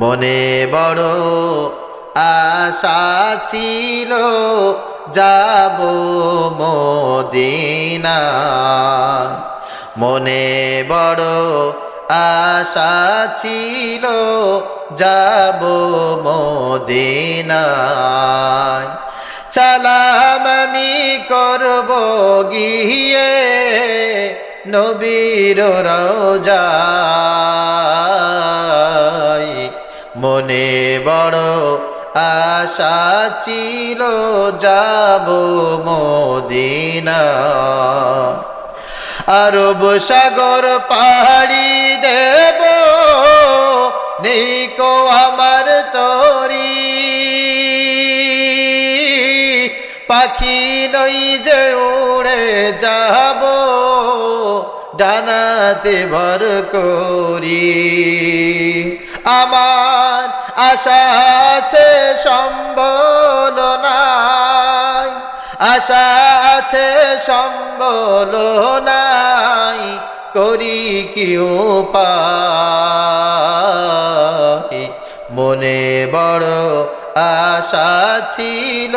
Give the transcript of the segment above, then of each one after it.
মনে বড় আশা ছিল যাব মদিনা, মনে বড় আশা ছিল যাব মদিনায়। সালাম আমি করব গিয়ে নবীর রওজায়, মনে বড় আশা ছিল যাব মদিনা। আরব সাগর পাড়ি দেব নেই কো আমার তরি, পাখি নই যে উড়ে যাব ডানাতে ভর করি। আমার আশা আছে সম্বল নাই, আশা আছে সম্বল নাই, করি কি উপায়। মনে বড় আশা ছিল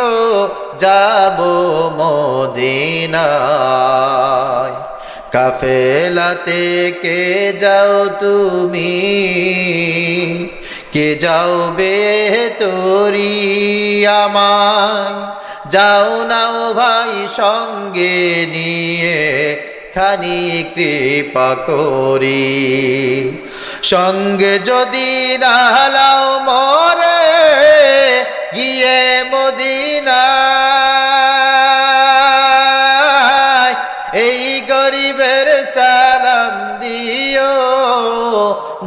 যাব মদিনায়। কাফেলাতে কে যাও তুমি, কে যাও বেতরি আমায়, যাও নাও ভাই সঙ্গে নিয়ে খানি কৃপা করি। সঙ্গে যদি না লাও মরে গিয়ে মদিনায়, এই গরিবের সালাম দিও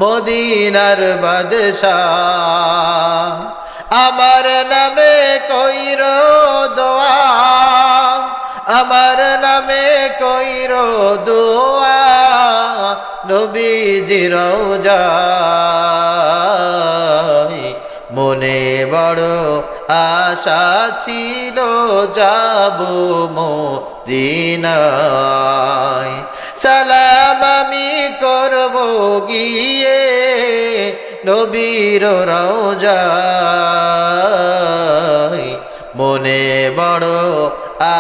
মদিনার বাদশাহ। আমার নামে কইর দোয়া, আমার নামে কইর দোয়া নবীজি রওজায়। মনে বড় আশা ছিল যাব মদিনায়। সালাম আমি করব গিয়ে নবীর রওজায়, মনে বড়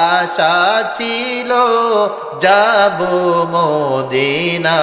আশা ছিল যাব মদিনায়।